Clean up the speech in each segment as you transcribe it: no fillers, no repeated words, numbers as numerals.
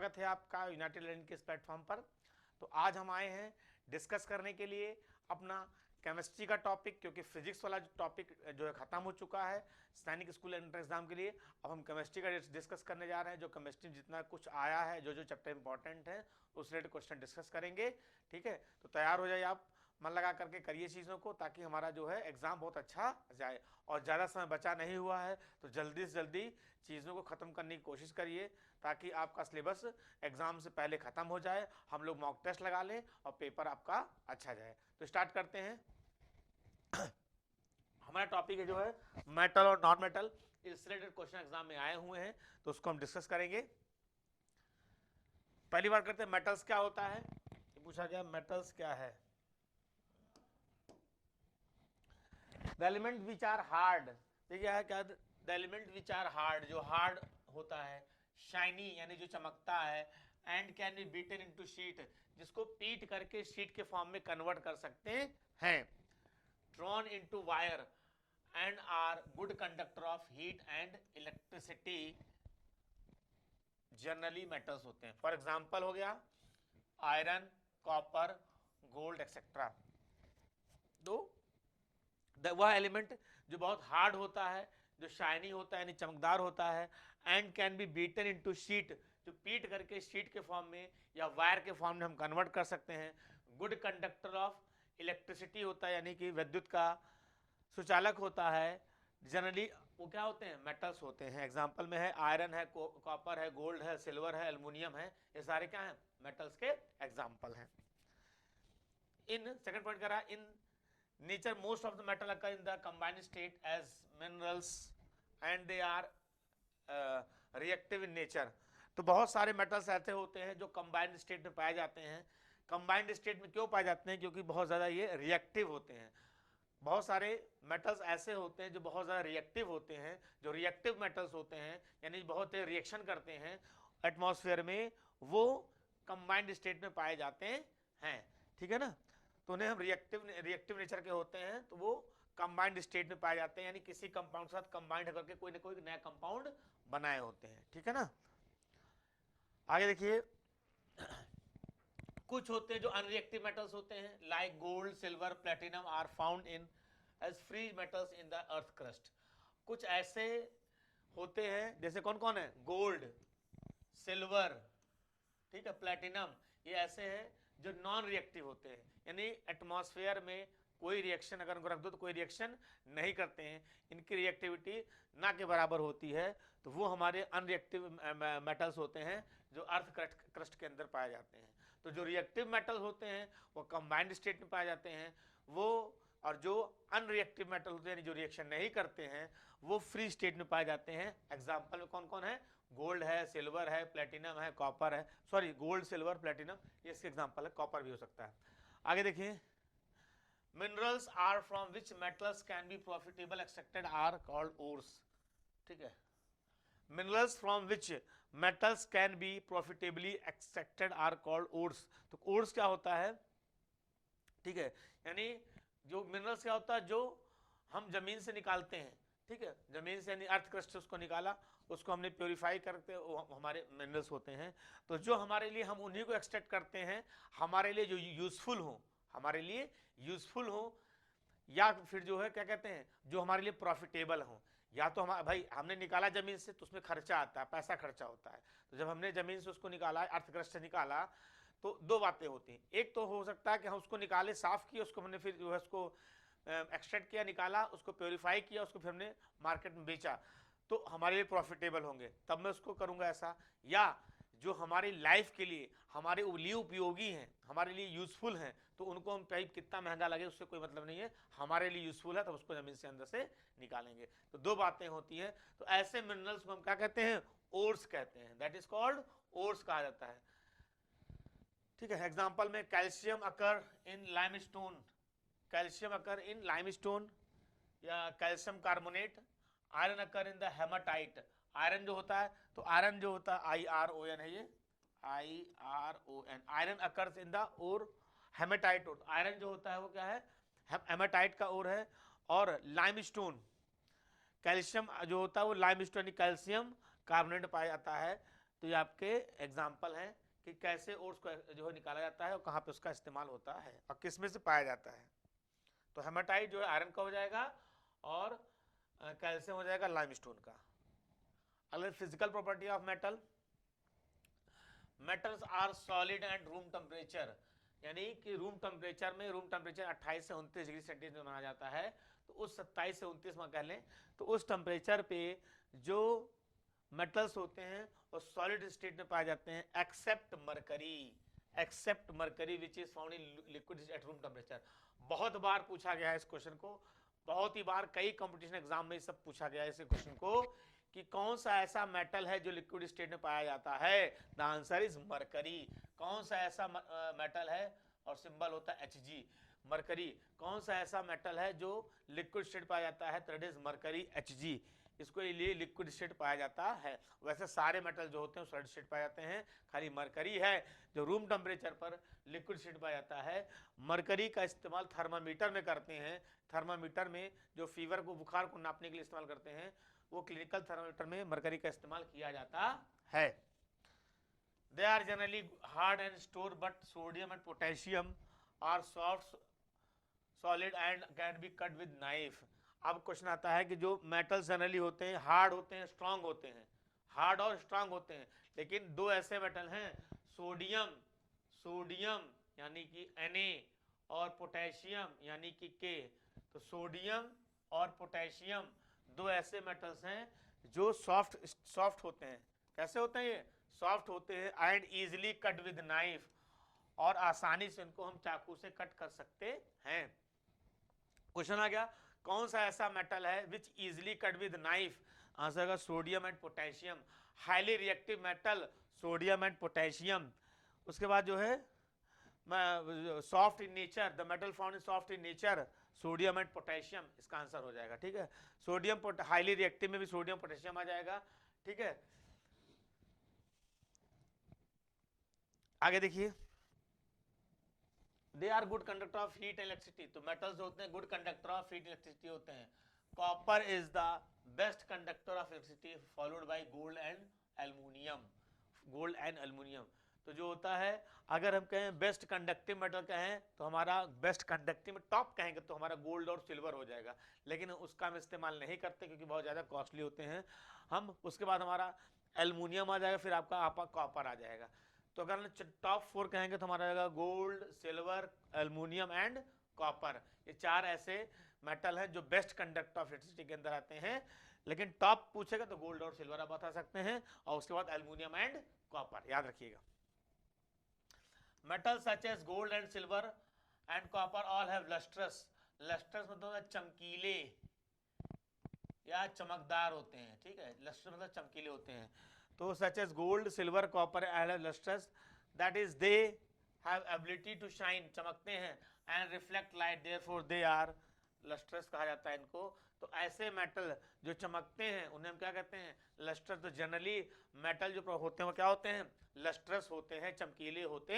स्वागत है आपका यूनाइटेड लर्निंग के इस प्लेटफॉर्म पर। तो आज हम आए हैं डिस्कस करने के लिए अपना केमिस्ट्री का टॉपिक, क्योंकि फिजिक्स वाला जो टॉपिक जो है ख़त्म हो चुका है सैनिक स्कूल एंट्रेंस एग्जाम के लिए। अब हम केमिस्ट्री का डिस्कस करने जा रहे हैं। जो केमिस्ट्री में जितना कुछ आया है, जो जो चैप्टर इंपॉर्टेंट है उस रिलेटेड क्वेश्चन डिस्कस करेंगे। ठीक है, तो तैयार हो जाइए आप, मन लगा करके करिए चीज़ों को, ताकि हमारा जो है एग्ज़ाम बहुत अच्छा जाए। और ज़्यादा समय बचा नहीं हुआ है तो जल्दी से जल्दी चीज़ों को ख़त्म करने की कोशिश करिए, ताकि आपका सिलेबस एग्ज़ाम से पहले ख़त्म हो जाए, हम लोग मॉक टेस्ट लगा लें और पेपर आपका अच्छा जाए। तो स्टार्ट करते हैं। हमारा टॉपिक है जो है मेटल और नॉन मेटल, इस रिलेटेड क्वेश्चन एग्जाम में आए हुए हैं, तो उसको हम डिस्कस करेंगे। पहली बात करते हैं मेटल्स क्या होता है। पूछा गया मेटल्स क्या है। The element which are hard, देखिए है क्या, the element which are hard, जो हार्ड होता है, शाइनी यानी जो चमकता है, and can be beaten into sheet, जिसको पीट करके शीट के फॉर्म में कन्वर्ट कर सकते हैं, drawn into wire and are good conductor of heat and electricity, generally metals होते हैं। फॉर एग्जाम्पल हो गया आयरन, कॉपर, गोल्ड एक्सेट्रा। तो वह एलिमेंट जो बहुत हार्ड होता है, जो शाइनी होता है यानी चमकदार होता है, and can be beaten into sheet, जो पीट करके शीट के फॉर्म में या वायर के फॉर्म में हम कन्वर्ट कर सकते हैं। गुड कंडक्टर ऑफ इलेक्ट्रिसिटी होता है, यानी कि विद्युत का सुचालक होता है। जनरली वो क्या होते हैं, मेटल्स होते हैं। एग्जाम्पल में है आयरन है, कॉपर है, गोल्ड है, सिल्वर है, एल्युमिनियम है, ये सारे क्या हैं, मेटल्स के एग्जाम्पल हैं। इन सेकंड पॉइंट करा, इन nature most of the metal occur in the combined state as minerals and they are reactive in nature। तो बहुत सारे मेटल्स ऐसे होते हैं जो कंबाइंड स्टेट में पाए जाते हैं। कंबाइंड स्टेट में क्यों पाए जाते हैं, क्योंकि बहुत ज़्यादा ये रिएक्टिव होते हैं। बहुत सारे मेटल्स ऐसे होते हैं जो बहुत ज़्यादा रिएक्टिव होते हैं। जो रिएक्टिव मेटल्स होते हैं यानी बहुत रिएक्शन करते हैं एटमॉस्फेयर में, वो कंबाइंड स्टेट में पाए जाते हैं। ठीक है ना, तो उन्हें हम रिएक्टिव नेचर के होते हैं, तो वो कंबाइंड स्टेट में पाए जाते हैं, यानी किसी कंपाउंड के साथ कंबाइंड करके कोई ना कोई नया कंपाउंड बनाए होते हैं। ठीक है ना, आगे देखिए, कुछ होते हैं जो अनरिएक्टिव मेटल्स होते हैं, like gold, silver, platinum are found in as free metals in the earth crust. कुछ ऐसे होते हैं, जैसे कौन कौन है, गोल्ड, सिल्वर, ठीक है, प्लेटिनम, ये ऐसे हैं जो नॉन रिएक्टिव होते हैं, यानी एटमॉस्फेयर में कोई रिएक्शन अगर उनको रख दो तो कोई रिएक्शन नहीं करते हैं, इनकी रिएक्टिविटी ना के बराबर होती है। तो वो हमारे अनरिएक्टिव मेटल्स होते हैं जो अर्थ क्रस्ट के अंदर पाए जाते हैं। तो जो रिएक्टिव मेटल होते हैं वो कंबाइंड स्टेट में पाए जाते हैं वो, और जो अनरिएक्टिव मेटल होते हैं जो रिएक्शन नहीं करते हैं वो फ्री स्टेट में पाए जाते हैं। एग्जाम्पल में कौन कौन है, गोल्ड है, सिल्वर है, प्लेटिनम है, कॉपर है, सॉरी गोल्ड, सिल्वर, प्लेटिनम, ये इसके एग्जाम्पल है। कॉपर भी हो सकता है। आगे देखिए, minerals are from which metals can be profitable extracted are called ores. ठीक है, minerals from which metals can be profitably extracted are called ores. तो ओर्स क्या होता है, ठीक है, यानी जो मिनरल्स क्या होता है जो हम जमीन से निकालते हैं। ठीक है, जमीन से यानी अर्थ क्रस्ट से उसको निकाला, उसको हमने प्योरीफाई करते, वो हमारे मिनरल्स होते हैं। तो जो हमारे लिए, हम उन्हीं को एक्सट्रैक्ट करते हैं हमारे लिए जो यूजफुल हो, हमारे लिए यूजफुल हो, या फिर जो है क्या कहते हैं जो हमारे लिए प्रॉफिटेबल हो। या तो हम भाई हमने निकाला जमीन से तो उसमें खर्चा आता है, पैसा खर्चा होता है। तो जब हमने जमीन से उसको निकाला, अर्थ क्रस्ट से निकाला, तो दो बातें होती हैं। एक तो हो सकता है कि हम उसको निकाले, साफ किए उसको, हमने फिर जो है उसको एक्सट्रैक्ट किया, निकाला, उसको प्योरीफाई किया, उसको फिर हमने मार्केट में बेचा, तो हमारे लिए प्रॉफिटेबल होंगे, तब मैं उसको करूंगा ऐसा। या जो हमारी लाइफ के लिए, हमारे लिए उपयोगी हैं, हमारे लिए यूजफुल हैं, तो उनको हम चाहे कितना महंगा लगे उससे कोई मतलब नहीं है, हमारे लिए यूजफुल है तो उसको जमीन से अंदर से निकालेंगे। तो दो बातें होती हैं। तो ऐसे मिनरल्स को हम क्या कहते हैं, ओर्स कहते हैं, दैट इज कॉल्ड ओर्स कहा जाता है। ठीक है, एग्जांपल में कैल्शियम अकर इन लाइमस्टोन, कैल्शियम अकर इन लाइमस्टोन या calcium carbonate. Iron occur in the haematite, iron जो होता है, तो आयरन जो होता है IRON है, ये IRON, iron occurs in the और हेमाटाइट, आयरन जो होता है वो क्या है, हेमाटाइट का और है। और लाइमस्टोन, कैल्शियम जो होता है वो लाइमस्टोन कैल्शियम कार्बोनेट पाया जाता है। तो ये आपके एग्जाम्पल हैं कि कैसे ओट्स को जो है निकाला जाता है और कहाँ पे उसका इस्तेमाल होता है और किस में से पाया जाता है। तो हेमाटाइट जो है आयरन का हो जाएगा और कैल्शियम हो जाएगा लाइमस्टोन का। अगले physical property of metal, metals are solid and room temperature, यानी कि रूम टेम्परेचर में, रूम टेम्परेचर 28 से 29 डिग्री सेंटीग्रेड माना जाता है, तो उस 27 से 29 में कह लें, तो उस टेम्परेचर पे जो मेटल्स होते हैं वो सॉलिड स्टेट में पाए जाते हैं except mercury, except mercury which is found in liquid at room temperature. बहुत बार पूछा गया है इस क्वेश्चन को, बहुत ही बार कई कंपटीशन एग्जाम में सब पूछा गया है इस क्वेश्चन को कि कौन सा ऐसा मेटल है जो लिक्विड स्टेट में पाया जाता है। The answer is mercury. कौन सा ऐसा मेटल है, और सिंबल होता है Hg, मरकरी। कौन सा ऐसा मेटल है जो लिक्विड स्टेट पाया जाता है, दैट इज मरकरी Hg, इसको लिए लिक्विड स्टेट पाया जाता है। वैसे सारे मेटल जो होते हैं सॉलिड स्टेट पाए जाते हैं, खाली मरकरी है जो रूम टेम्परेचर पर लिक्विड स्टेट पाया जाता है। मरकरी का इस्तेमाल थर्मामीटर में करते हैं, थर्मामीटर में जो फीवर को, बुखार को नापने के लिए इस्तेमाल करते हैं, वो क्लिनिकल थर्मामीटर में मरकरी का इस्तेमाल किया जाता है। They are generally hard and store, but sodium and potassium are soft solid and can be cut with knife. अब क्वेश्चन आता है कि जो मेटल्स जनरली होते हैं हार्ड होते हैं, स्ट्रांग होते हैं, हार्ड और स्ट्रांग होते हैं, लेकिन दो ऐसे मेटल हैं, सोडियम, सोडियम यानी कि Na और पोटेशियम यानी कि K। तो सोडियम और पोटेशियम दो ऐसे मेटल्स हैं जो सॉफ्ट होते हैं। कैसे होते हैं ये? सॉफ्ट होते हैं and easily cut with knife, और आसानी से इनको हम चाकू से कट कर सकते हैं। क्वेश्चन आ गया कौन सा ऐसा मेटल है which easily cut with knife, answer का sodium and potassium. Highly reactive metal sodium and potassium. उसके बाद जो है soft in nature, the metal found in soft in nature, sodium and potassium इसका आंसर हो जाएगा। ठीक है, सोडियम हाईली रिएक्टिव में भी सोडियम पोटेशियम आ जाएगा। ठीक है, आगे देखिए, they are good conductor of heat and electricity. तो मेटल्स होते हैं good conductor of heat electricity होते हैं। Copper is the best conductor of electricity followed by gold and aluminium, gold and aluminium. तो जो होता है, अगर हम कहें बेस्ट कंडक्टिव मेटल कहें तो हमारा बेस्ट कंडक्टिव में टॉप कहेंगे तो हमारा गोल्ड और सिल्वर हो जाएगा, लेकिन उसका हम इस्तेमाल नहीं करते क्योंकि बहुत ज़्यादा कॉस्टली होते हैं हम। उसके बाद हमारा एल्युमिनियम आ जाएगा, फिर आपका कॉपर आ जाएगा। तो अगर टॉप 4 कहेंगे तो हमारा आएगा gold, silver, aluminium and copper. ये चार ऐसे मेटल हैं जो बेस्ट कंडक्टर ऑफ इलेक्ट्रिसिटी के अंदर आते हैं, लेकिन टॉप पूछेगा तो गोल्ड और सिल्वर आप बता सकते हैं, और उसके बाद एल्युमिनियम एंड कॉपर याद रखिएगा। Metal such as gold and silver and copper all have lustrous, lustrous मतलब चमकीले या चमकदार होते हैं। ठीक है, लस्ट्रस मतलब चमकीले होते हैं। तो such as gold, silver, copper and lustrous, that is they have ability to shine, चमकते हैं, and reflect light, therefore they are lustrous कहा जाता है इनको। तो ऐसे मेटल जो चमकते हैं उन्हें हम क्या कहते हैं? लस्ट्रस। तो जनरली मेटल जो होते हैं वो क्या होते हैं? लस्ट्रस होते हैं, चमकीले होते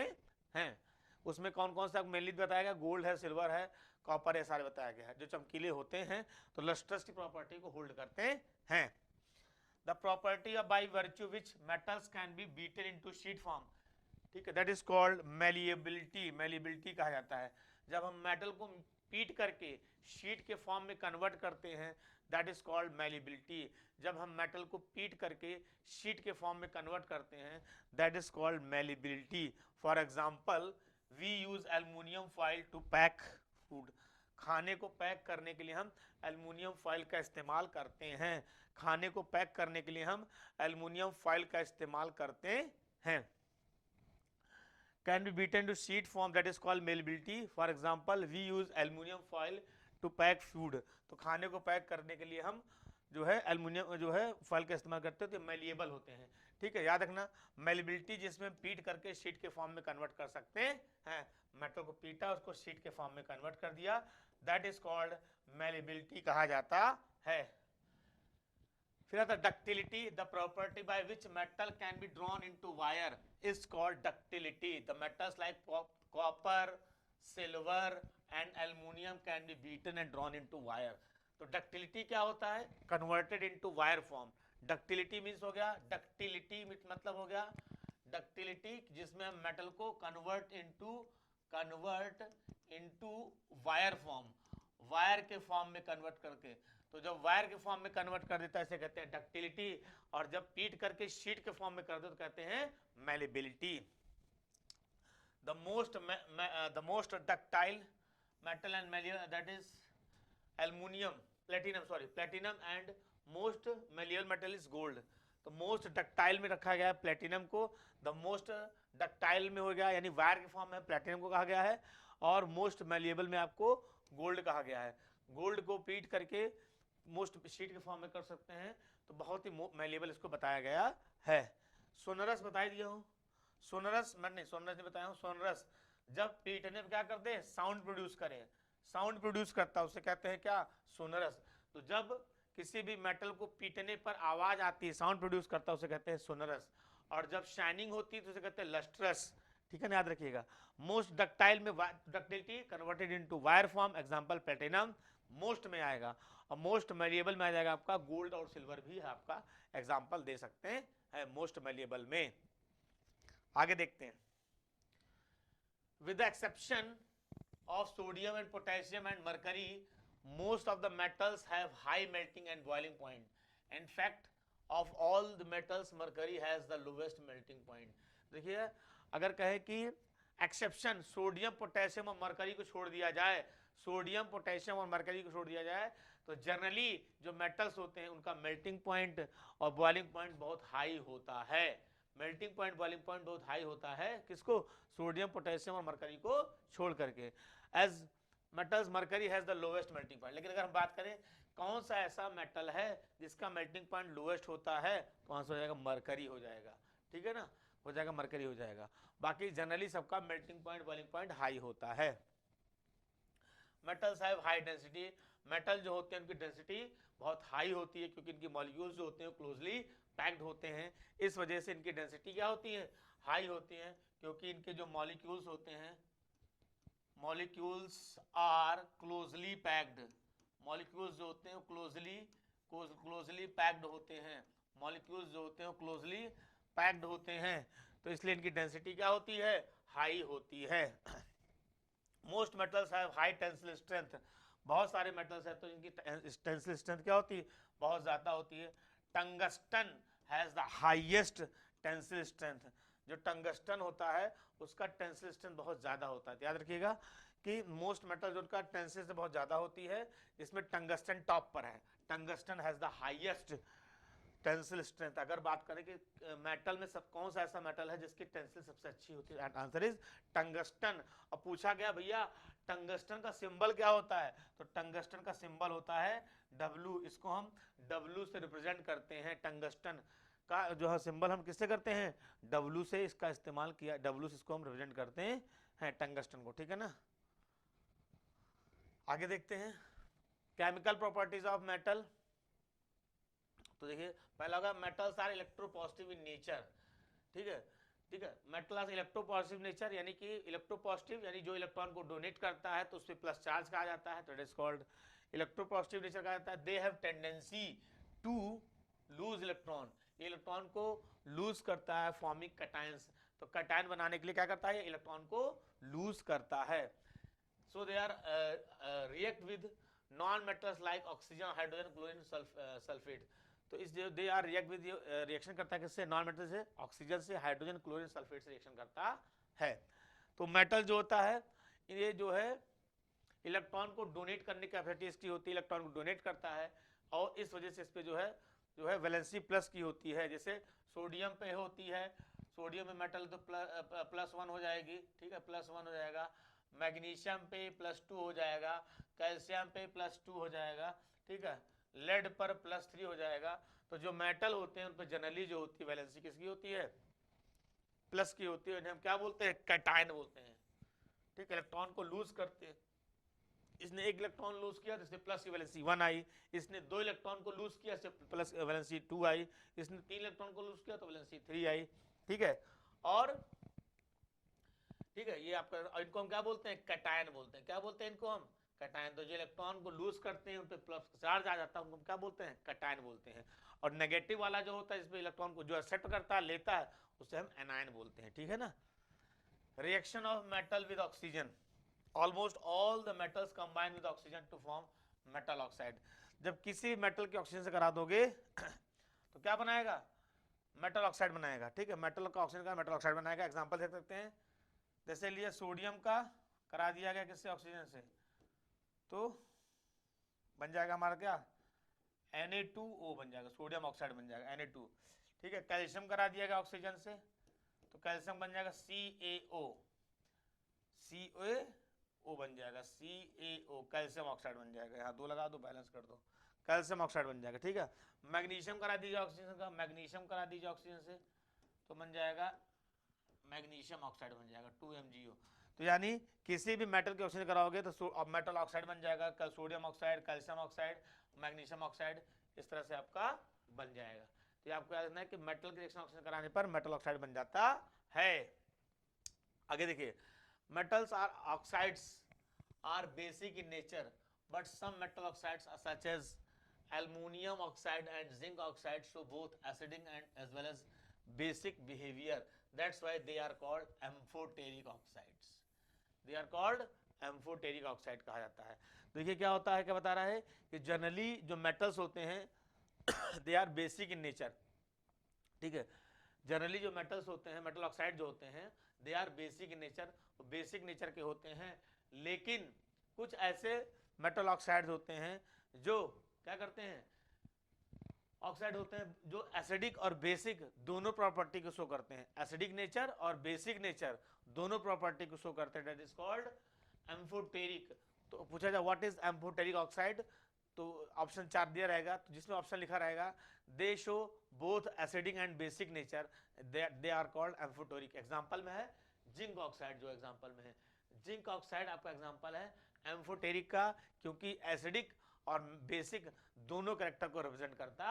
हैं। उसमें कौन कौन सा मेनली बताया गया? गोल्ड है, सिल्वर है, कॉपर है, सारे बताया गया है जो चमकीले होते हैं, तो लस्ट्रस की प्रॉपर्टी को होल्ड करते हैं। The property of by virtue which metals can be beaten into sheet form, ठीक है, that is called malleability, malleability कहा जाता है। जब हम मेटल को पीट करके शीट के फॉर्म में कन्वर्ट करते हैं, दैट इज कॉल्ड malleability। जब हम मेटल को पीट करके शीट के फॉर्म में कन्वर्ट करते हैं, that is called malleability। For example, we use aluminium foil to pack food, खाने को पैक करने के लिए हम एल्युमिनियम फॉइल का इस्तेमाल करते हैं। खाने को पैक करने के लिए हम एल्युमिनियम फॉइल का इस्तेमाल करते हैं। Can be beaten to sheet form, that is called malleability। For example, we use aluminium foil to pack food, तो खाने को पैक करने के लिए हम जो है एल्युमिनियम जो है फॉइल का इस्तेमाल करते हैं, तो मेलिएबल होते हैं। ठीक है, याद रखना, malleability जिसमें पीट करके शीट के फॉर्म में कन्वर्ट कर सकते हैं। मेटल को पीटा, उसको शीट के फॉर्म में कन्वर्ट कर दिया, दैट इज कॉल्ड malleability कहा जाता है। फिर आता ductility, the property by which metal can be drawn into wire is called ductility. The metals like copper, silver and aluminium can be beaten and drawn into wire. तो ductility क्या होता है? Converted into wire form. Ductility means हो गया, ductility मतलब हो गया ductility, जिसमें हम मेटल को convert into wire form, wire के फॉर्म में कन्वर्ट करके। तो जब वायर के फॉर्म में कन्वर्ट कर देता है इसे कहते हैं डक्टिलिटी, और जब पीट करके शीट के फॉर्म में कर दे तो कहते हैं malleability. The most ductile metal and malleable, that is platinum and most malleable metal is gold। तो मोस्ट डक्टाइल में रखा गया है प्लेटिनम को, द मोस्ट डक्टाइल में हो गया यानी वायर के फॉर्म में प्लेटिनम को कहा गया है, और मोस्ट मैलिएबल में आपको गोल्ड कहा गया है। गोल्ड को पीट करके मोस्ट शीट के फॉर्म में कर सकते हैं, तो बहुत ही मैलिएबल इसको बताया गया है। सोनरस बता दिया हूँ, सोनरस नहीं बताया हूँ। सोनरस जब पीटने में क्या करते हैं, साउंड प्रोड्यूस करें, साउंड प्रोड्यूस करता है उसे कहते हैं क्या, सोनरस। तो जब किसी भी मेटल को पीटने पर आवाज आती है, साउंड प्रोड्यूस करता है, उसे कहते हैं सोनरस। और जब शाइनिंग होती है तो उसे कहते हैं लस्ट्रस। ठीक है ना, याद रखिएगा। मोस्ट डक्टाइल में ductility converted into wire form, example platinum most में आएगा, और मोस्ट मैलिएबल में आ जाएगा आपका गोल्ड और सिल्वर भी है आपका एग्जांपल दे सकते हैं मोस्ट मैलिएबल में। आगे देखते हैं। With the exception of sodium and potassium and mercury, most of the metals have high melting and boiling point. In fact, of all the metals, mercury has the lowest melting point। देखिए, अगर कहे कि exception sodium potassium और mercury को छोड़ दिया जाए, sodium potassium और मरकरी को छोड़ दिया जाए, तो जनरली जो मेटल्स होते हैं उनका मेल्टिंग पॉइंट और बॉइलिंग पॉइंट बहुत हाई होता है। मेल्टिंग पॉइंट बॉइलिंग पॉइंट बहुत हाई होता है, किसको, सोडियम पोटेशियम और मरकरी को छोड़ करके। As metals mercury has the lowest melting point. लेकिन अगर हम बात करें कौन सा ऐसा मेटल है जिसका मेल्टिंग पॉइंट लोवेस्ट होता है, तो आंसर हो जाएगा मरकरी हो जाएगा। ठीक है ना, हो जाएगा मरकरी हो जाएगा। बाकी जनरली सबका melting point boiling point high होता है। Metals have high density, metal जो होते हैं उनकी डेंसिटी बहुत हाई होती है, क्योंकि इनकी मॉलिक्यूल्स जो होते हैं क्लोजली पैक्ड होते हैं, इस वजह से इनकी डेंसिटी क्या होती है, हाई होती है, क्योंकि इनके जो मॉलिक्यूल्स होते हैं, molecules are closely packed, molecules जो होते हैं क्लोजली पैक्ड होते हैं, मॉलिक्यूल्स जो होते हैं क्लोजली पैक्ड होते हैं, तो इसलिए इनकी डेंसिटी क्या होती है, हाई होती है। Most metals have high tensile strength, बहुत सारे मेटल्स हैं तो इनकी टेंसिल स्ट्रेंथ क्या होती है, बहुत ज्यादा होती है। Tungsten has the highest tensile strength, जो टंगस्टन होता है उसका टेंसिल स्ट्रेंथ बहुत ज्यादा होता है। याद रखिएगा कि मोस्ट मेटल जो उनका टेंसिल से बहुत ज्यादा होती है, इसमें टंगस्टन टॉप पर है। Tungsten has the highest tensile strength. अगर बात करें कि मेटल में सब कौन सा ऐसा मेटल है जिसकी टेंसिल सबसे अच्छी होती है, आंसर इज टंगस्टन। और पूछा गया भैया टंगस्टन का सिंबल क्या होता है, तो टंगस्टन का सिंबल होता है W। इसको हम W से रिप्रेजेंट करते हैं। टंगस्टन का जो है सिंबल हम किससे करते हैं, W से इसका इस्तेमाल किया, W से इसको हम रिप्रेजेंट करते हैं टंगस्टन को। ठीक है ना, आगे देखते हैं केमिकल प्रॉपर्टीज ऑफ मेटल। तो देखिए पहला होगा metals are electropositive in nature. ठीक है, ठीक है, मेटल आर इलेक्ट्रोपॉजिटिव नेचर, यानी कि इलेक्ट्रोपॉजिटिव यानी जो इलेक्ट्रॉन को डोनेट करता है तो उस पर प्लस चार्ज कहा जाता है, तो it is called electropositive nature कहा जाता है। They have tendency to lose electron, ये इलेक्ट्रॉन को लूज करता है फॉर्मिंग कैटायंस, तो कैटायन बनाने के लिए क्या करता है, इलेक्ट्रॉन को लूज करता है। So they are react with non metals like oxygen, hydrogen, chlorine, sulphate. तो इस they are react with reaction करता है किससे, नॉन मेटल से, ऑक्सीजन से, हाइड्रोजन, क्लोरीन, सल्फेट से रिएक्शन करता है। तो मेटल जो होता है ये जो है इलेक्ट्रॉन को डोनेट करने की कैपेसिटी इसकी होती है, इलेक्ट्रॉन को डोनेट करता है, और इस वजह से इस पे जो है वैलेंसी प्लस की होती है। जैसे सोडियम पे होती है, सोडियम में मेटल तो +1 हो जाएगी। ठीक है, +1 हो जाएगा। मैग्नीशियम पे +2 हो जाएगा, कैल्शियम पे +2 हो जाएगा। ठीक है, लेड पर +3 हो जाएगा। तो जो मेटल होते हैं उन पर जनरली जो होती है वैलेंसी किसकी होती है, प्लस की होती है, हम क्या बोलते हैं, कैटायन बोलते हैं। ठीक, इलेक्ट्रॉन को लूज करते हैं। इसने एक इलेक्ट्रॉन लूज किया तो इससे प्लस की वैलेंसी 1 आई, इसने 2 इलेक्ट्रॉन को लूज किया इससे प्लस वैलेंसी 2 आई, इसने 3 इलेक्ट्रॉन को लूज किया तो वैलेंसी 3 आई। ठीक है, और ठीक है ये आपका, इनको हम क्या बोलते हैं, कैटायन बोलते हैं। क्या बोलते हैं इनको हम, कैटायन। तो जो इलेक्ट्रॉन को लूज करते हैं उन पे प्लस चार्ज आ जाता है, उनको क्या बोलते हैं, कैटायन बोलते हैं। और नेगेटिव वाला जो होता है इसमें इलेक्ट्रॉन को जो एक्सेप्ट करता है, लेता है, उसे हम एनायन बोलते हैं, ठीक है ना। Reaction of metal with oxygen, almost all the metals combine with oxygen to form metal oxide. जब किसी मेटल के ऑक्सीजन से करा दोगे तो क्या बनाएगा, मेटल ऑक्साइड बनाएगा, ठीक है। मेटल का ऑक्सीजन का मेटल ऑक्साइड बनाएगा। एग्जांपल देख सकते हैं, जैसे लिए सोडियम का करा दिया गया किससे, ऑक्सीजन से, तो बन जाएगा हमारा क्या, Na2O बन जाएगा, सोडियम ऑक्साइड बन जाएगा Na2, ठीक है। कैल्शियम करा दिया गया ऑक्सीजन से, तो कैल्शियम बन जाएगा CaO, CaO बन जाएगा, CaO कैल्शियम ऑक्साइड बन जाएगा। यहाँ 2 लगा दो, बैलेंस कर दो, कैल्शियम ऑक्साइड बन जाएगा, ठीक है। मैग्नीशियम करा दीजिए ऑक्सीजन का, मैग्नीशियम करा दीजिए ऑक्सीजन से, तो बन जाएगा मैग्नीशियम ऑक्साइड बन जाएगा 2MgO। तो यानी किसी भी मेटल के ऑक्सीजन कराओगे तो मेटल ऑक्साइड बन जाएगा, sodium oxide, calcium oxide, magnesium oxide, इस तरह से आपका बन जाएगा। तो आपको याद रखना है कि मेटल के रिएक्शन ऑक्सीजन कराने पर मेटल ऑक्साइड बन जाता है। आगे देखिए, metals are oxides are basic in nature, but some metal oxides such as aluminum oxide and zinc oxide show both acidic and as well as basic behavior. That's why they are called amphoteric oxides. They are called amphoteric oxide कहा जाता है। देखिए क्या होता है, क्या बता रहा है कि जनरली जो मेटल्स होते हैं they are basic in nature, ठीक है। जनरली जो मेटल्स होते हैं, मेटल ऑक्साइड जो होते हैं, they are basic in nature, basic nature के होते हैं। लेकिन कुछ ऐसे मेटल ऑक्साइड होते हैं जो क्या करते हैं, ऑक्साइड होते हैं जो एसिडिक और बेसिक दोनों प्रॉपर्टी को शो करते हैं। एसिडिक नेचर और बेसिक नेचर दोनों प्रॉपर्टी को शो करते हैं, दैट इज कॉल्ड एम्फोटेरिक। तो पूछा जाए व्हाट इज एम्फोटेरिक ऑक्साइड, तो ऑप्शन 4 दिया रहेगा, तो जिसमें ऑप्शन लिखा रहेगा they show both acidic and basic nature, they are called amphoteric. Example में है जिंक ऑक्साइड, जो एग्जांपल में है जिंक ऑक्साइड आपका एग्जांपल है एम्फोटेरिक का, क्योंकि एसिडिक और बेसिक दोनों कैरेक्टर को रिप्रेजेंट करता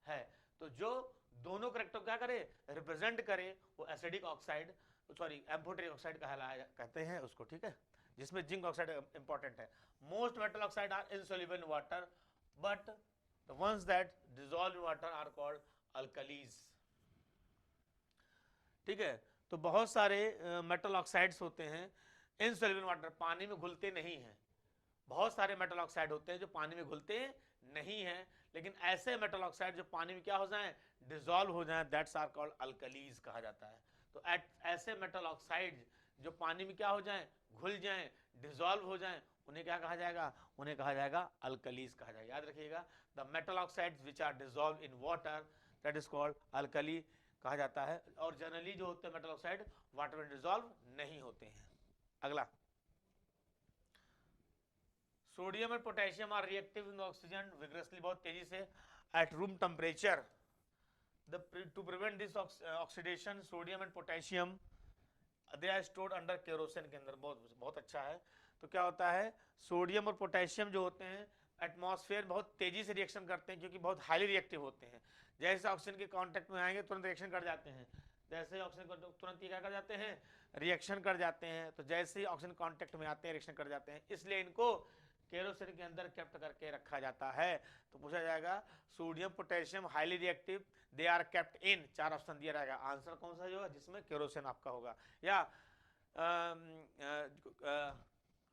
है। तो जो दोनों कैरेक्टर क्या करे, रिप्रेजेंट करे, वो acidic oxide, sorry amphoteric oxide कहते हैं उसको, ठीक है, जिसमें जिंक ऑक्साइड इंपॉर्टेंट है। Most metal oxide are insoluble in water, but the ones that dissolve in water are called alkalis, ठीक है। तो बहुत सारे मेटल ऑक्साइड्स होते हैं इनसॉल्युबल इन वाटर, पानी में घुलते नहीं हैं। बहुत सारे मेटल ऑक्साइड होते हैं जो पानी में घुलते नहीं हैं, लेकिन ऐसे मेटल ऑक्साइड जो पानी में क्या हो जाएं, डिसॉल्व हो जाएं, दैट्स आर कॉल्ड अल्कलीज कहा जाता है। तो ऐसे मेटल ऑक्साइड जो पानी में क्या हो जाएं, घुल जाएं, डिसॉल्व हो जाएं, उन्हें क्या कहा जाएगा, उन्हें कहा जाएगा अल्कलीज कहा जाएगा। याद रखिएगा, the metal oxides which are dissolve in water that is called alkali कहा जाता है। और जनरली जो होते हैं मेटल ऑक्साइड वाटर में डिसॉल्व नहीं होते हैं। अगला, sodium and potassium are reactive in oxygen vigorously, बहुत तेजी से at room temperature. To prevent this oxidation sodium and potassium they are stored under kerosene के अंदर। बहुत अच्छा है। तो क्या होता है, सोडियम और पोटेशियम जो होते हैं एटमॉस्फेयर बहुत तेजी से रिएक्शन करते हैं, क्योंकि बहुत हाईली रिएक्टिव होते हैं। जैसे ऑक्सीजन के कांटेक्ट में आएंगे तुरंत रिएक्शन कर जाते हैं, जैसे ऑक्सीजन तुरंत क्या कर जाते हैं, रिएक्शन कर जाते हैं। तो जैसे ही ऑक्सीजन कांटेक्ट में आते हैं रिएक्शन कर जाते हैं, इसलिए इनको केरोसिन के अंदर केप्ट करके रखा जाता है। तो पूछा जाएगा sodium potassium highly reactive, they are kept in, 4 option दिया रहेगा। आंसर कौन सा जो है जिसमें केरोसिन आपका होगा, या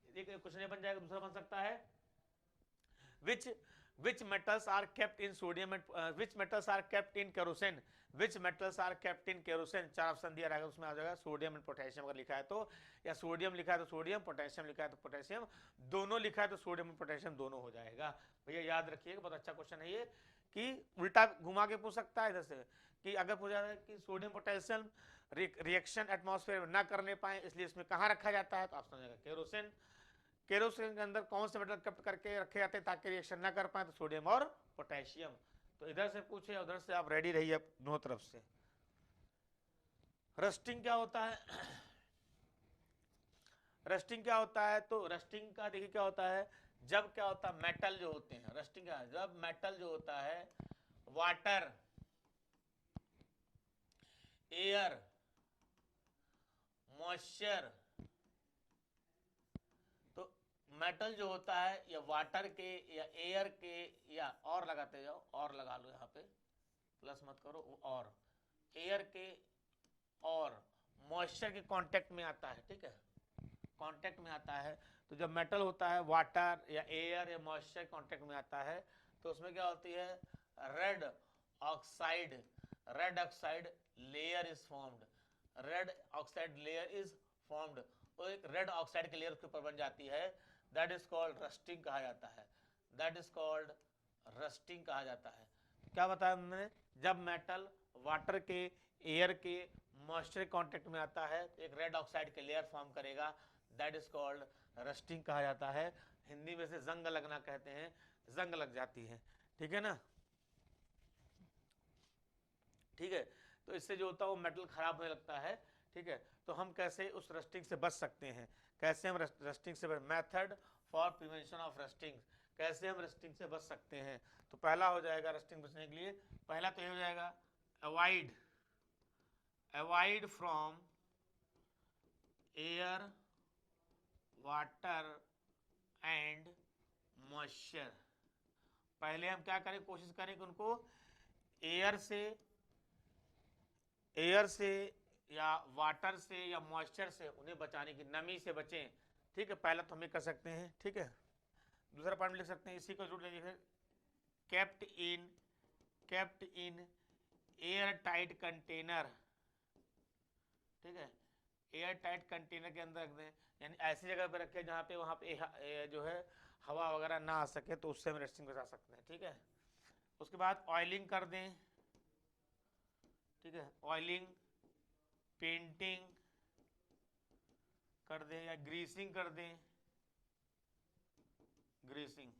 कुछ नहीं बन जाएगा, दूसरा बन सकता है which metals are kept in sodium and which metals are kept in kerosene, which metals are kept in kerosene, 4 option दिया रहेगा, उसमें आ जाएगा सोडियम एंड पोटेशियम अगर लिखा है तो, या सोडियम लिखा है तो सोडियम, पोटेशियम लिखा है तो पोटेशियम, दोनों लिखा है तो सोडियम और पोटेशियम दोनों हो जाएगा। भैया याद रखिएगा, बहुत अच्छा क्वेश्चन है ये, कि उल्टा घुमा के पूछ सकता है इधर से, कि अगर पूछा जाए कि सोडियम पोटेशियम रिएक्शन एटमॉस्फेयर में ना करने पाए, इसलिए इसमें कहाँ रखा जाता है, तो ऑप्शन जाएगा केरोसिन। केरोसिन के अंदर कौन से मेटल केप्ट करके रखे जाते हैं ताकि रिएक्शन ना कर पाए, तो सोडियम और पोटेशियम। तो इधर से पूछे, उधर से आप रेडी रहिए दोनों तरफ से। रस्टिंग क्या होता है, रस्टिंग क्या होता है, तो रस्टिंग का देखिए क्या होता है, जब क्या होता है मेटल जो होते हैं, रस्टिंग क्या है, जब मेटल जो होता है वाटर, एयर, मॉइस्चर, तो मेटल जो होता है या वाटर के या एयर के, या और लगाते जाओ, और लगा लो यहाँ पे, प्लस मत करो, और एयर के और मॉइस्चर के कांटेक्ट में आता है, ठीक है, कांटेक्ट में आता है। तो जब मेटल होता है वाटर या एयर या मॉइस्चर कांटेक्ट में आता है तो उसमें क्या होती है, red oxide, red oxide layer is formed, red oxide layer is formed, तो एक रेड ऑक्साइड की लेयर उसके ऊपर बन जाती है, दैट इज कॉल्ड रस्टिंग कहा जाता है, दैट इज कॉल्ड रस्टिंग कहा जाता है। क्या बताया हमने, जब मेटल वाटर के, एयर के, मॉइस्चर कांटेक्ट में आता है तो एक रेड ऑक्साइड के लेयर फॉर्म करेगा, दैट इज कॉल्ड रस्टिंग कहा जाता है। हिंदी में से जंग लगना कहते हैं, जंग लग जाती है, ठीक है ना, ठीक है। तो इससे जो होता है वो मेटल खराब होने लगता है, ठीक है। तो हम कैसे उस रस्टिंग से बच सकते हैं, कैसे हम रस्टिंग से, method for prevention of rusting, कैसे हम रस्टिंग से बच सकते हैं। तो पहला हो जाएगा रस्टिंग बचने के लिए, पहला तो ये हो जाएगा avoid, avoid from air, water and moisture. पहले हम क्या करें, कोशिश करें कि उनको एयर से या वाटर से या मॉइस्चर से उन्हें बचाने की, नमी से बचें, ठीक है। पहला तो हम ये कर सकते हैं, ठीक है। दूसरा पॉइंट लिख सकते हैं, इसी को जुड़ जाइए, kept in air tight container, ठीक है, एयर टाइट कंटेनर के अंदर रख दें, यानी ऐसी जगह पर रखें जहाँ पे वहाँ पे जो है हवा वगैरह ना आ सके, तो उससे हम रस्टिंग बचा सकते हैं, ठीक है। उसके बाद ऑयलिंग कर दें, ठीक है, ऑयलिंग, पेंटिंग कर दें या ग्रीसिंग कर दें, ग्रीसिंग,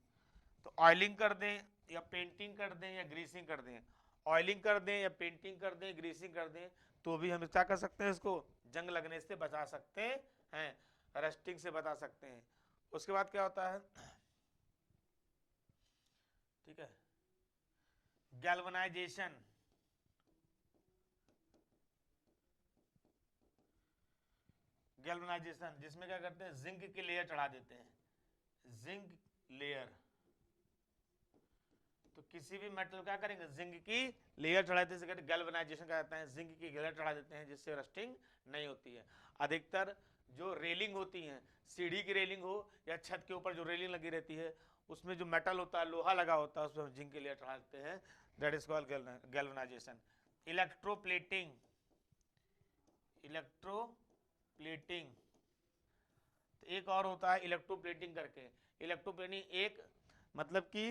तो ऑयलिंग कर दें या पेंटिंग कर दें या ग्रीसिंग कर दें, ऑयलिंग कर दें या पेंटिंग कर दें, ग्रीसिंग कर दें, तो भी हम क्या कर सकते हैं, इसको जंग लगने से बचा सकते हैं, रस्टिंग से बचा सकते हैं। उसके बाद क्या होता है, ठीक है, गैल्वनाइजेशन, गैल्वनाइजेशन जिसमें क्या करते हैं, जिंक की लेयर चढ़ा देते हैं, जिंक लेयर। तो किसी भी मेटल क्या करेंगे, जिंक की लेयर चढ़ा देते हैं, गैल्वनाइजेशन का जाता है, जिंक की लेयर चढ़ा देते हैं, जिससे रस्टिंग नहीं होती है। अधिकतर जो रेलिंग होती है, सीढ़ी की रेलिंग हो या छत के ऊपर जो रेलिंग लगी रहती है, उसमें जो मेटल होता है, लोहा लगा होता है, उसमें जिंक की लेयर चढ़ा देते हैं, that is called galvanisation. Electroplating, electroplating, तो एक और होता है इलेक्ट्रोप्लेटिंग करके। इलेक्ट्रोप्लेटिंग एक मतलब कि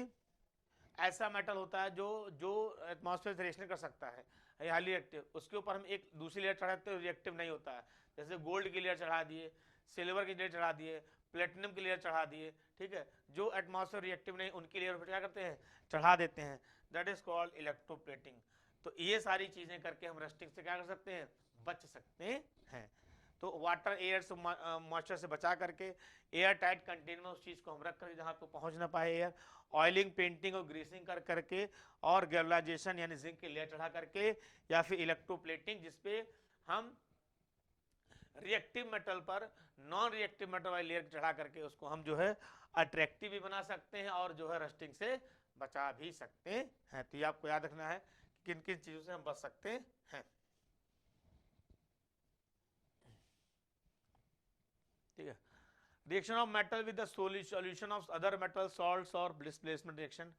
ऐसा मेटल होता है जो जो एटमॉस्फेयर से रिएक्शन कर सकता है, हाईली रिएक्टिव, उसके ऊपर हम एक दूसरी लेयर चढ़ाते हैं, रिएक्टिव नहीं होता है। जैसे गोल्ड की लेयर चढ़ा दिए, सिल्वर की लेयर चढ़ा दिए, प्लेटिनम की लेयर चढ़ा दिए, ठीक है, जो एटमॉस्फेयर रिएक्टिव नहीं उनकी लेयर पर क्या करते हैं, चढ़ा देते हैं, दैट इज कॉल्ड इलेक्ट्रोप्लेटिंग। तो ये सारी चीजें करके हम रस्टिंग से क्या कर सकते हैं, बच सकते हैं। तो वाटर एयर से मॉइस्चर से बचा करके एयर टाइट कंटेनर में उस चीज़ को हम रख कर जहाँ पे पहुँच ना पाए एयर, ऑयलिंग, पेंटिंग और ग्रीसिंग कर करके, और गैल्वनाइजेशन यानी जिंक की लेयर चढ़ा करके, या फिर इलेक्ट्रोप्लेटिंग जिसपे हम रिएक्टिव मेटल पर नॉन रिएक्टिव मेटल वाली लेयर चढ़ा करके उसको हम जो है अट्रैक्टिव भी बना सकते हैं और जो है रस्टिंग से बचा भी सकते हैं। तो ये आपको याद रखना है कि किन किन चीज़ों से हम बच सकते हैं, ठीक है। Reaction of metal with the solution of other metal salts or displacement reaction.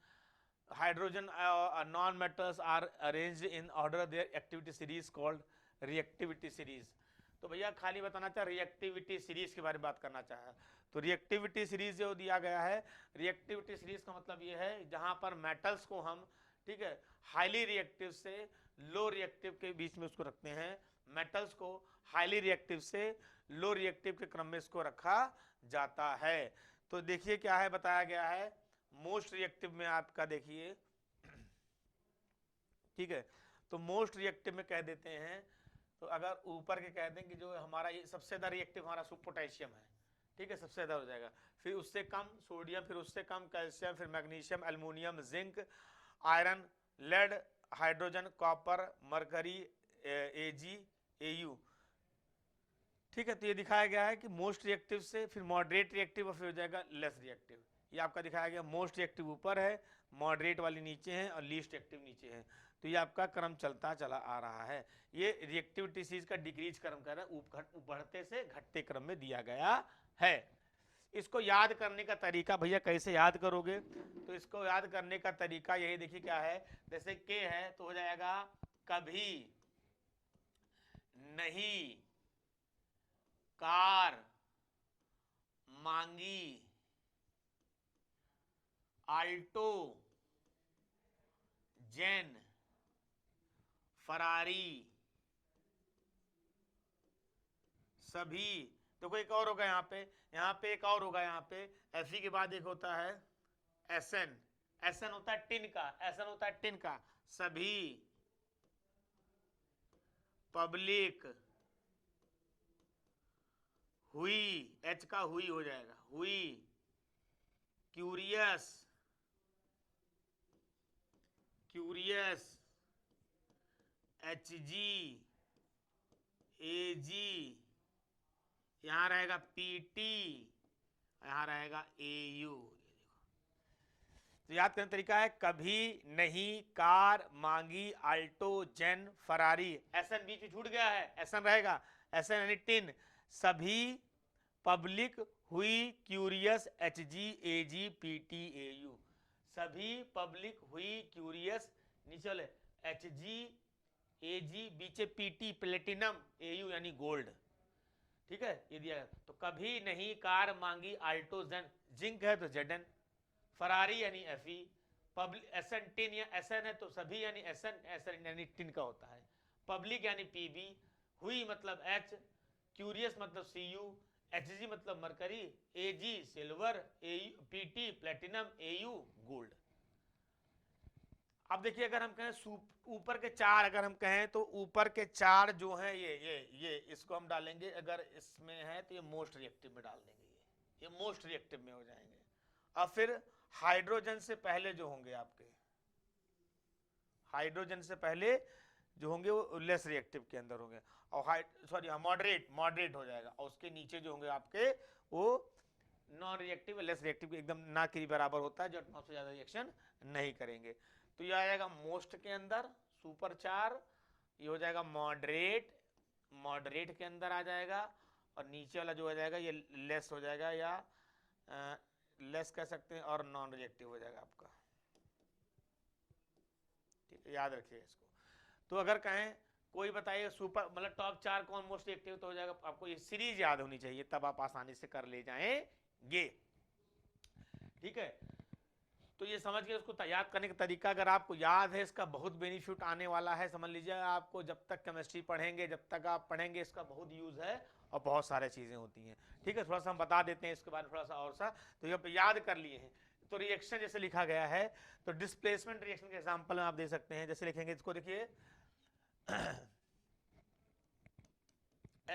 Hydrogen non-metals are arranged in order their activity series called reactivity series. तो भैया खाली बताना चाह रिएक्टिविटी सीरीज के बारे में बात करना चाहा। तो रिएक्टिविटी सीरीज जो दिया गया है, रिएक्टिविटी सीरीज का मतलब ये है जहां पर मेटल्स को हम, ठीक है, हाईली रिएक्टिव से लो रिएक्टिव के बीच में उसको रखते हैं, मेटल्स को हाईली रिएक्टिव से लो रिएक्टिव के क्रम में इसको रखा जाता है। तो देखिए क्या है बताया गया है, मोस्ट रिएक्टिव में आपका देखिए, ठीक है, तो मोस्ट रिएक्टिव में कह देते हैं, तो अगर ऊपर के कह दें कि जो हमारा ये सबसे ज्यादा रिएक्टिव हमारा पोटेशियम है, ठीक है, सबसे ज्यादा हो जाएगा, फिर उससे कम सोडियम, फिर उससे कम कैल्शियम, फिर magnesium, aluminium, zinc, iron, lead, hydrogen, copper, mercury, AG, AU, ठीक है, तो ये दिखाया गया है कि मोस्ट रिएक्टिव से फिर मॉडरेट रिएक्टिव और फिर हो जाएगा लेस रिएक्टिव। ये आपका दिखाया गया मोस्ट रिएक्टिव ऊपर है, मॉडरेट वाली नीचे है और लीस्ट रिएक्टिव नीचे है। तो ये आपका क्रम चलता चला आ रहा है। ये रिएक्टिविटी सीरीज का डिक्रीज क्रम कर रहा है, बढ़ते से घटते क्रम में दिया गया है। इसको याद करने का तरीका भैया कैसे याद करोगे, तो इसको याद करने का तरीका यही देखिए क्या है। जैसे के है तो हो जाएगा कभी नहीं कार मांगी आल्टो जेन फरारी सभी। देखो एक और होगा यहाँ पे एक और होगा यहाँ पे एफी के बाद एक होता है एसएन। एसएन होता है टिन का, एसएन होता है टिन का। सभी पब्लिक हुई, एच का हुई हो जाएगा, हुई क्यूरियस, क्यूरियस एच जी ए जी, यहां रहेगा पीटी, यहां रहेगा एयू। तो याद करने तरीका है कभी नहीं कार मांगी आल्टो जेन फरारी। एसएन बीच में छूट गया है, एसएन रहेगा, एसएन यानी टिन। सभी पब्लिक हुई curious H G A G P T A you. सभी पब्लिक हुई क्यूरियस नीचे वाले एच जी ए जी बीचे पीटी प्लेटिनम ए यू यानी गोल्ड। ठीक है, ये दिया गया। तो कभी नहीं कार मांगी आल्टो जेन, जिंक है तो जेडन, फरारी यानी एफई, पब्लिक एसएन टिन या एसएन है तो सभी यानी एसएन, एसएन यानी टिन का होता है। पब्लिक यानी पीबी, हुई मतलब एच, क्यूरियस मतलब सीयू, एचजी मतलब mercury, AG silver, PT platinum, AU gold. अब देखिए अगर हम कहें ऊपर के चार, अगर हम कहें तो ऊपर के चार जो हैं ये इसको हम डालेंगे, अगर इसमें है तो ये मोस्ट रिएक्टिव में डाल देंगे, ये मोस्ट रिएक्टिव में हो जाएंगे। अब फिर हाइड्रोजन से पहले जो होंगे आपके, हाइड्रोजन से पहले जो होंगे वो लेस रिएक्टिव के अंदर होंगे, और सॉरी मॉडरेट हो जाएगा, और उसके नीचे जो होंगे आपके वो नॉन रिएक्टिव लेस रिएक्टिव एकदम ना के बराबर होता है, जो एटमॉस्फेयर से ज्यादा रिएक्शन नहीं करेंगे। तो ये आ जाएगा मोस्ट के अंदर सुपर 4, ये हो जाएगा मॉडरेट, मॉडरेट के अंदर आ जाएगा, और नीचे वाला जो हो जाएगा ये लेस हो जाएगा, या लेस कह सकते हैं, और नॉन रिएक्टिव हो जाएगा आपका। ठीक है, याद रखिए इसको। तो अगर कहें कोई बताइए सुपर मतलब टॉप 4 कौन मोस्ट रिएक्टिव, तो हो जाएगा आपको ये सीरीज याद होनी चाहिए, तब आप आसानी से कर ले जाएंगे। ठीक है, तो ये समझ के उसको याद करने का तरीका अगर आपको याद है, इसका बहुत बेनिफिट आने वाला है। समझ लीजिए आपको जब तक केमिस्ट्री पढ़ेंगे, जब तक आप पढ़ेंगे, इसका बहुत यूज है और बहुत सारे चीजें होती हैं। ठीक है, थोड़ा सा हम बता देते हैं इसके बारे में थोड़ा सा और सा, तो ये याद कर लिए हैं। तो रिएक्शन जैसे लिखा गया है, तो डिस्प्लेसमेंट रिएक्शन के एग्जांपल आप दे सकते हैं। जैसे लिखेंगे इसको, देखिए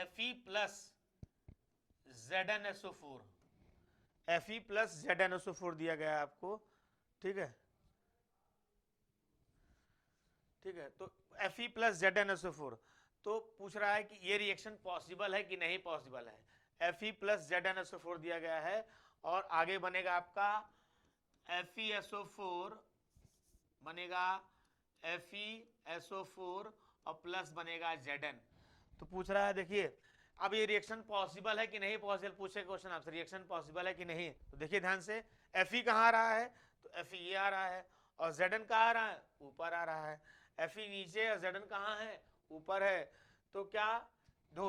Fe plus ZnSO4, Fe plus ZnSO4 दिया गया है आपको। ठीक है, ठीक है, तो Fe प्लस ZnSO4, तो पूछ रहा है कि ये रिएक्शन पॉसिबल है कि नहीं पॉसिबल है। Fe प्लस ZnSO4 दिया गया है, और आगे बनेगा आपका FeSO4 बनेगा, FeSO4 और प्लस बनेगा Zn। तो पूछ रहा है देखिए अब ये रिएक्शन पॉसिबल है कि नहीं पॉसिबल, पूछे क्वेश्चन आपसे रिएक्शन पॉसिबल है कि नहीं। तो देखिए ध्यान से, Fe कहाँ आ रहा है, तो Fe ये आ रहा है, और Zn कहाँ आ रहा है, ऊपर आ रहा है। Fe नीचे और Zn कहाँ है, ऊपर है। तो क्या दो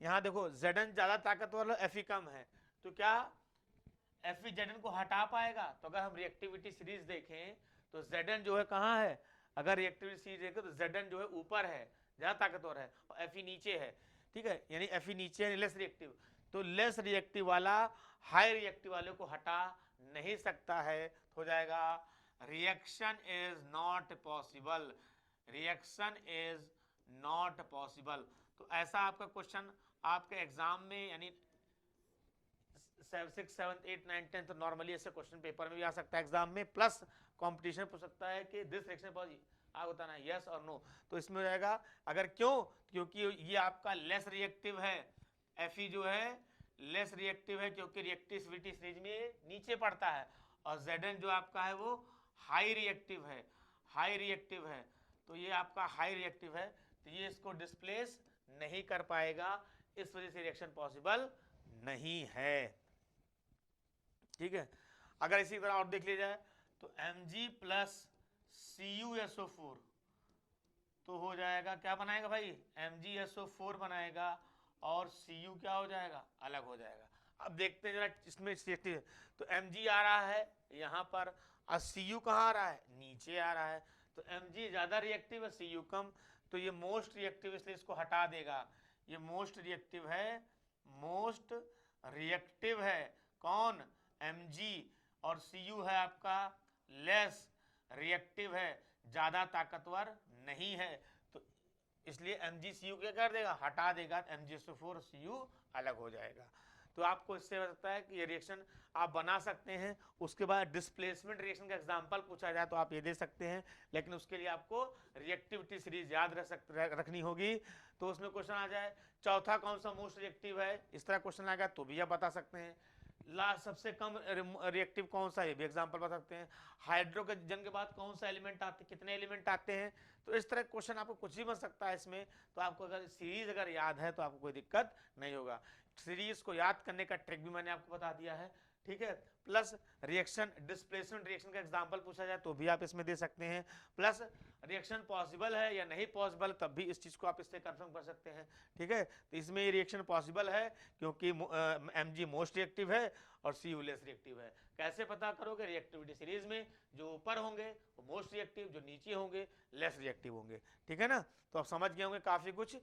यहाँ देखो Zn ज्यादा ताकतवर है, Fe कम है, तो क्या Fe Zn को हटा पाएगा? तो अगर हम रिएक्टिविटी सीरीज देखें तो Zn जो है कहाँ है, अगर रिएक्टिविटी सीरीज देखें तो Zn जो है ऊपर है, ज्यादा ताकतवर है, और Fe नीचे है। ठीक है, यानी Fe नीचे है, लेस रिएक्टिव। तो लेस रिएक्टिव वाला हाई रिएक्टिव वाले को हटा नहीं सकता है, तो हो जाएगा reaction is not possible, reaction is not possible. तो ऐसा आपका क्वेश्चन आपके एग्जाम में यानी 6, 7, 8, 9, 10 तो नॉर्मली ऐसे क्वेश्चन पेपर में भी आ सकता है एग्जाम में, प्लस कंपटीशन पूछ सकता है कि दिस रिएक्शन आप बताना यस और नो। तो इसमें हो जाएगा अगर क्यों, क्योंकि ये आपका लेस रिएक्टिव है, Fe जो है लेस रिएक्टिव है क्योंकि रिएक्टिविटी सीरीज में नीचे पड़ता है, और Zn जो आपका है वो हाई रिएक्टिव है, हाई रिएक्टिव है, तो ये आपका हाई रिएक्टिव है, तो ये इसको डिस्प्लेस नहीं कर पाएगा, इस वजह से रिएक्शन पॉसिबल नहीं है। ठीक है, अगर इसी तरह और देख लिया जाए तो Mg प्लस CuSO4 तो हो जाएगा, क्या बनाएगा भाई, MgSO4 बनाएगा, और Cu क्या हो जाएगा, अलग हो जाएगा। अब देखते हैं जरा इसमें रिएक्टिव, तो Mg आ रहा है यहाँ पर और Cu कहाँ आ रहा है, नीचे आ रहा है, तो Mg ज्यादा रिएक्टिव है, Cu कम, तो ये मोस्ट रिएक्टिव, इसलिए इसको हटा देगा, ये मोस्ट रिएक्टिव है, मोस्ट रिएक्टिव है कौन, Mg, और Cu है आपका लेस रिएक्टिव है, ज्यादा ताकतवर नहीं है, तो इसलिए MgCu क्या कर देगा, हटा देगा, MgSO4 Cu अलग हो जाएगा। तो आपको इससे लगता है कि ये रिएक्शन आप बना सकते हैं। उसके बाद डिस्प्लेसमेंट रिएक्शन का एग्जांपल पूछा जाए तो आप ये दे सकते हैं, लेकिन उसके लिए आपको रिएक्टिविटी सीरीज याद रखनी होगी। तो उसमें क्वेश्चन आ जाए चौथा कौन सा मोस्ट रिएक्टिव है, इस तरह क्वेश्चन आएगा तो भी आप बता सकते हैं। लास्ट सबसे कम रिएक्टिव कौन सा है, भी एग्जांपल बता सकते हैं। हाइड्रोजन के बाद कौन सा एलिमेंट आते, कितने एलिमेंट आते हैं, तो इस तरह क्वेश्चन आपको कुछ भी बन सकता है इसमें। तो आपको अगर सीरीज अगर याद है तो आपको कोई दिक्कत नहीं होगा। सीरीज को याद करने का ट्रिक भी मैंने आपको बता दिया है, ठीक है। प्लस रिएक्शन डिस्प्लेसमेंट रिएक्शन का एग्जांपल पूछा जाए तो भी आप इसमें दे सकते हैं। प्लस रिएक्शन पॉसिबल है या नहीं पॉसिबल, तब भी इस चीज को आप इससे कंफर्म कर सकते हैं, ठीक है। तो इसमें ये रिएक्शन पॉसिबल है क्योंकि Mg मोस्ट रिएक्टिव है और Cu लेस रिएक्टिव है। कैसे पता करोगे, रिएक्टिविटी सीरीज में जो ऊपर होंगे वो मोस्ट रिएक्टिव, जो नीचे होंगे लेस रिएक्टिव होंगे, ठीक है ना। तो आप समझ गए होंगे काफी कुछ।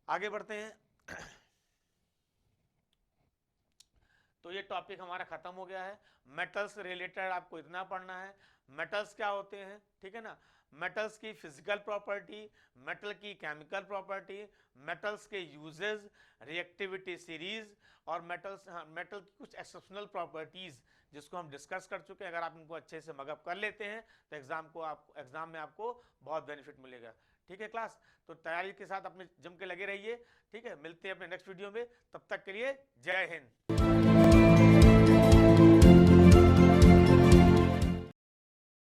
आगे बढ़ते हैं। तो ये टॉपिक हमारा खत्म हो गया है। मेटल्स रिलेटेड आपको इतना पढ़ना है, मेटल्स क्या होते हैं, ठीक है ना। मेटल्स की फिजिकल प्रॉपर्टी, मेटल की केमिकल प्रॉपर्टी, मेटल्स के यूजेस, रिएक्टिविटी सीरीज, और मेटल की कुछ एक्सेप्शनल प्रॉपर्टीज जिसको हम डिस्कस कर चुके हैं। अगर आप इनको अच्छे से मगअप कर लेते हैं तो एग्जाम में आपको बहुत बेनिफिट मिलेगा, ठीक है क्लास। तो तैयारी के साथ अपने जम के लगे रहिए, ठीक है। मिलते हैं अपने नेक्स्ट वीडियो में, तब तक के लिए जय हिंद।